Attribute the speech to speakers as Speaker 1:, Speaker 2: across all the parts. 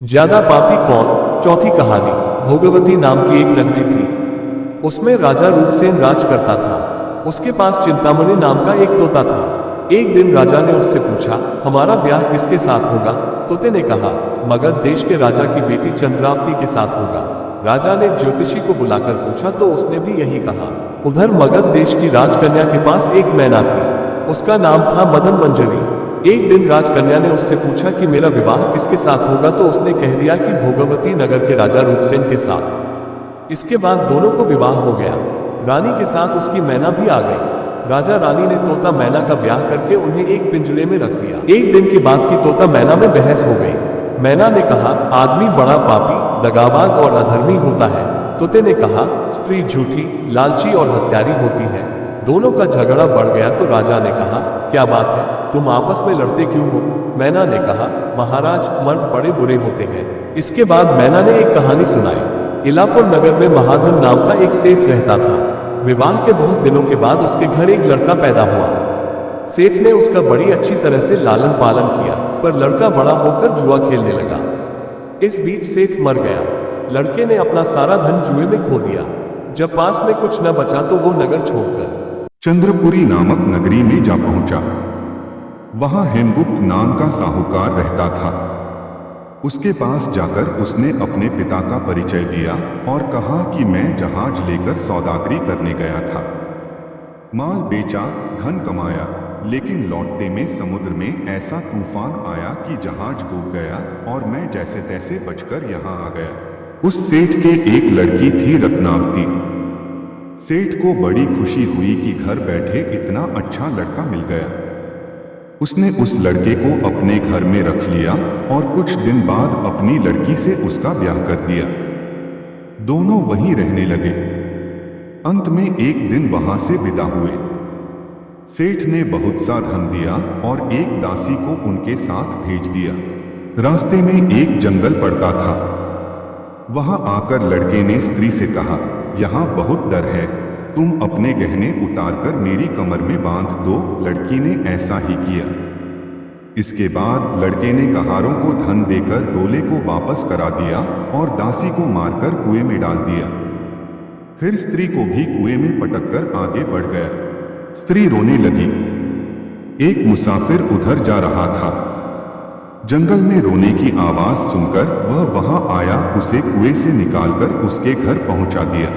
Speaker 1: ज्यादा पापी कौन? चौथी कहानी। भोगवती नाम की एक नगरी थी। उसमें राजा रूपसेन राज करता था। उसके पास चिंतामणि नाम का एक तोता था। एक दिन राजा ने उससे पूछा, हमारा ब्याह किसके साथ होगा? तोते ने कहा, मगध देश के राजा की बेटी चंद्रावती के साथ होगा। राजा ने ज्योतिषी को बुलाकर पूछा तो उसने भी यही कहा। उधर मगध देश की राजकन्या के पास एक मैना थी। उसका नाम था मदन मंजरी। एक दिन राजकन्या ने उससे पूछा कि मेरा विवाह किसके साथ होगा, तो उसने कह दिया कि भोगवती नगर के राजा रूपसेन के साथ। इसके बाद दोनों को विवाह हो गया। रानी के साथ उसकी मैना भी आ गई। राजा रानी ने तोता मैना का ब्याह करके उन्हें एक पिंजरे में रख दिया। एक दिन की बात की तोता मैना में बहस हो गई। मैना ने कहा, आदमी बड़ा पापी, दगाबाज और अधर्मी होता है। तोते ने कहा, स्त्री झूठी, लालची और हत्यारी होती है। दोनों का झगड़ा बढ़ गया तो राजा ने कहा, क्या बात है, तुम आपस में लड़ते क्यों हो? मैना ने कहा, महाराज, मर्द बड़े बुरे होते हैं। इसके बाद मैना ने एक कहानी सुनाई। इलापुर नगर में महाधन नाम का एक सेठ रहता था। विवाह के बहुत दिनों के बाद उसके घर एक लड़का पैदा हुआ। सेठ ने उसका बड़ी अच्छी तरह से लालन पालन किया, पर लड़का बड़ा होकर जुआ खेलने लगा। इस बीच सेठ मर गया। लड़के ने अपना सारा धन जुए में खो दिया। जब पास में कुछ न बचा तो वो नगर छोड़कर
Speaker 2: चंद्रपुरी नामक नगरी में जा पहुंचा। वहां हेमगुप्त नाम का साहूकार रहता था। उसके पास जाकर उसने अपने पिता का परिचय दिया और कहा कि मैं जहाज लेकर सौदागरी करने गया था। माल बेचा, धन कमाया, लेकिन लौटते में समुद्र में ऐसा तूफान आया कि जहाज डूब गया और मैं जैसे तैसे बचकर यहाँ आ गया। उस सेठ के एक लड़की थी, रत्नावती। सेठ को बड़ी खुशी हुई कि घर बैठे इतना अच्छा लड़का मिल गया। उसने उस लड़के को अपने घर में रख लिया और कुछ दिन बाद अपनी लड़की से उसका ब्याह कर दिया। दोनों वहीं रहने लगे। अंत में एक दिन वहां से विदा हुए। सेठ ने बहुत सा धन दिया और एक दासी को उनके साथ भेज दिया। रास्ते में एक जंगल पड़ता था। वहां आकर लड़के ने स्त्री से कहा, यहाँ बहुत डर है, तुम अपने गहने उतारकर मेरी कमर में बांध दो। लड़की ने ऐसा ही किया। इसके बाद लड़के ने कहारों को धन देकर डोले को वापस करा दिया और दासी को मारकर कुएं में डाल दिया। फिर स्त्री को भी कुएं में पटककर आगे बढ़ गया। स्त्री रोने लगी। एक मुसाफिर उधर जा रहा था। जंगल में रोने की आवाज सुनकर वह वहां आया, उसे कुएं से निकालकर उसके घर पहुंचा दिया।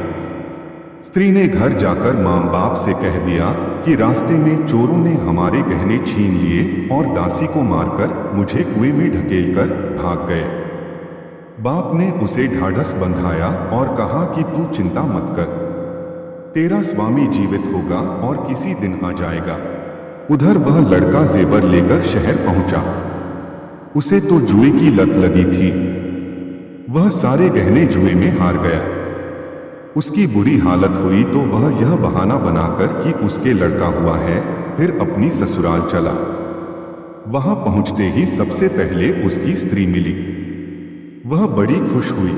Speaker 2: स्त्री ने घर जाकर मां बाप से कह दिया कि रास्ते में चोरों ने हमारे गहने छीन लिए और दासी को मारकर मुझे कुएं में ढकेलकर भाग गए। बाप ने उसे ढाढ़स बंधाया और कहा कि तू चिंता मत कर, तेरा स्वामी जीवित होगा और किसी दिन आ जाएगा। उधर वह लड़का जेवर लेकर शहर पहुंचा। उसे तो जुए की लत लगी थी। वह सारे गहने जुए में हार गया। उसकी बुरी हालत हुई तो वह यह बहाना बनाकर कि उसके लड़का हुआ है, फिर अपनी ससुराल चला। वहां पहुंचते ही सबसे पहले उसकी स्त्री मिली। वह बड़ी खुश हुई।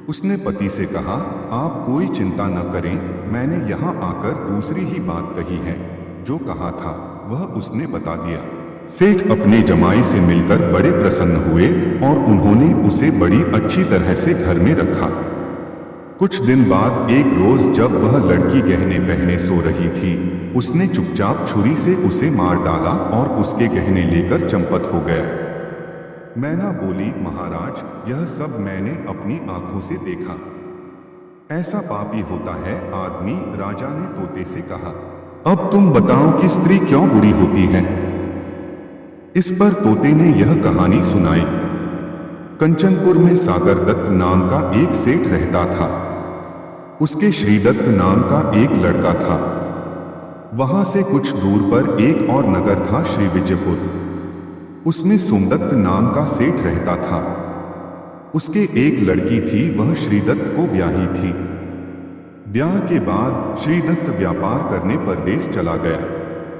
Speaker 2: उसने पति से कहा, आप कोई चिंता न करें, मैंने यहाँ आकर दूसरी ही बात कही है। जो कहा था वह उसने बता दिया। सेठ अपने जमाई से मिलकर बड़े प्रसन्न हुए और उन्होंने उसे बड़ी अच्छी तरह से घर में रखा। कुछ दिन बाद एक रोज जब वह लड़की गहने पहने सो रही थी, उसने चुपचाप छुरी से उसे मार डाला और उसके गहने लेकर चंपत हो गया। मैना बोली, महाराज, यह सब मैंने अपनी आंखों से देखा। ऐसा पापी होता है आदमी। राजा ने तोते से कहा, अब तुम बताओ कि स्त्री क्यों बुरी होती है? इस पर तोते ने यह कहानी सुनाई। कंचनपुर में सागर दत्त नाम का एक सेठ रहता था। उसके श्रीदत्त नाम का एक लड़का था। वहां से कुछ दूर पर एक और नगर था, श्री विजयपुर। उसमें सोमदत्त नाम का सेठ रहता था। उसके एक लड़की थी, वह श्रीदत्त को ब्याही थी। ब्याह के बाद श्रीदत्त व्यापार करने परदेश चला गया।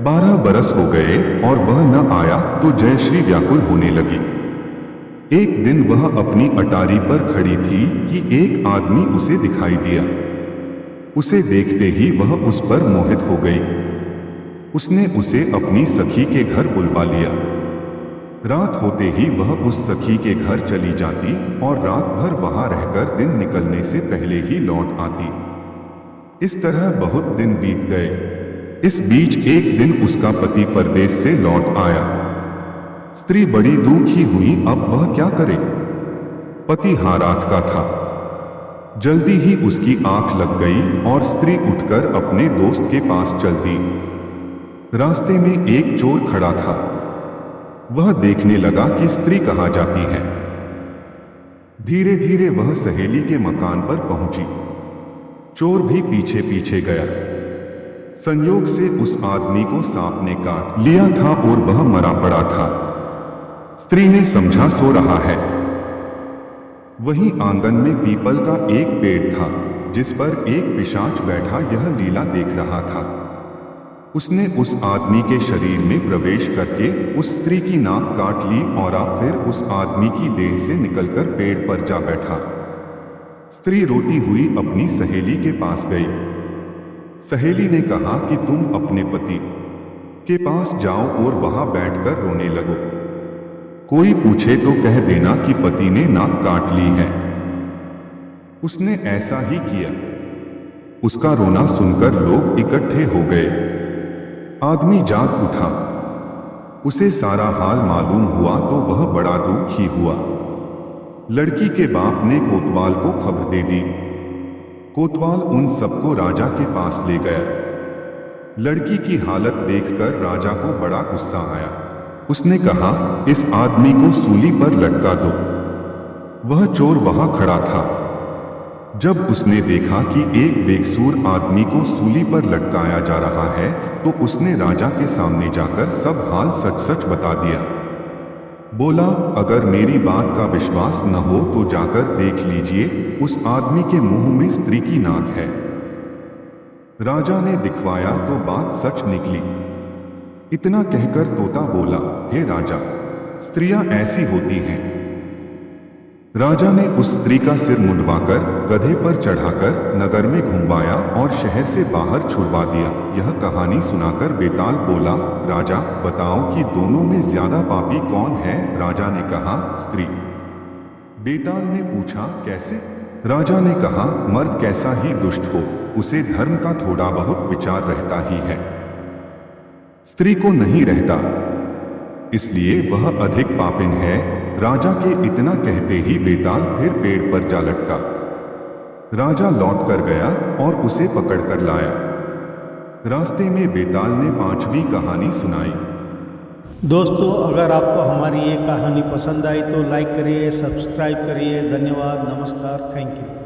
Speaker 2: 12 बरस हो गए और वह न आया तो जयश्री व्याकुल होने लगी। एक दिन वह अपनी अटारी पर खड़ी थी कि एक आदमी उसे दिखाई दिया। उसे देखते ही वह उस पर मोहित हो गई। उसने उसे अपनी सखी के घर बुलवा लिया। रात होते ही वह उस सखी के घर चली जाती और रात भर वहां रहकर दिन निकलने से पहले ही लौट आती। इस तरह बहुत दिन बीत गए। इस बीच एक दिन उसका पति परदेश से लौट आया। स्त्री बड़ी दुखी हुई, अब वह क्या करे। पति हारात का था। जल्दी ही उसकी आंख लग गई और स्त्री उठकर अपने दोस्त के पास चल दी। रास्ते में एक चोर खड़ा था। वह देखने लगा कि स्त्री कहाँ जाती है। धीरे धीरे वह सहेली के मकान पर पहुंची। चोर भी पीछे पीछे गया। संयोग से उस आदमी को सांप ने काट लिया था और वह मरा पड़ा था। स्त्री ने समझा सो रहा है। वहीं आंगन में पीपल का एक पेड़ था जिस पर एक पिशाच बैठा यह लीला देख रहा था। उसने उस आदमी के शरीर में प्रवेश करके उस स्त्री की नाक काट ली और फिर उस आदमी की देह से निकलकर पेड़ पर जा बैठा। स्त्री रोती हुई अपनी सहेली के पास गई। सहेली ने कहा कि तुम अपने पति के पास जाओ और वहां बैठकर रोने लगो। कोई पूछे तो कह देना कि पति ने नाक काट ली है। उसने ऐसा ही किया। उसका रोना सुनकर लोग इकट्ठे हो गए। आदमी जाग उठा। उसे सारा हाल मालूम हुआ तो वह बड़ा दुखी हुआ। लड़की के बाप ने कोतवाल को खबर दे दी। कोतवाल उन सबको राजा के पास ले गया। लड़की की हालत देखकर राजा को बड़ा गुस्सा आया। उसने कहा, इस आदमी को सूली पर लटका दो। वह चोर वहां खड़ा था। जब उसने देखा कि एक बेकसूर आदमी को सूली पर लटकाया जा रहा है तो उसने राजा के सामने जाकर सब हाल सच सच बता दिया। बोला, अगर मेरी बात का विश्वास न हो तो जाकर देख लीजिए, उस आदमी के मुंह में स्त्री की नाक है। राजा ने दिखवाया तो बात सच निकली। इतना कहकर तोता बोला, हे राजा, स्त्रियां ऐसी होती हैं। राजा ने उस स्त्री का सिर मुंडवाकर गधे पर चढ़ाकर नगर में घुमवाया और शहर से बाहर छुड़वा दिया। यह कहानी सुनाकर बेताल बोला, राजा बताओ कि दोनों में ज्यादा पापी कौन है। राजा ने कहा, स्त्री। बेताल ने पूछा, कैसे। राजा ने कहा, मर्द कैसा ही दुष्ट हो, उसे धर्म का थोड़ा बहुत विचार रहता ही है, स्त्री को नहीं रहता, इसलिए वह अधिक पापिन है। राजा के इतना कहते ही बेताल फिर पेड़ पर जा लटका। राजा लौट कर गया और उसे पकड़ कर लाया। रास्ते में बेताल ने 5वीं कहानी सुनाई।
Speaker 3: दोस्तों, अगर आपको हमारी ये कहानी पसंद आई तो लाइक करिए, सब्सक्राइब करिए। धन्यवाद, नमस्कार, थैंक यू।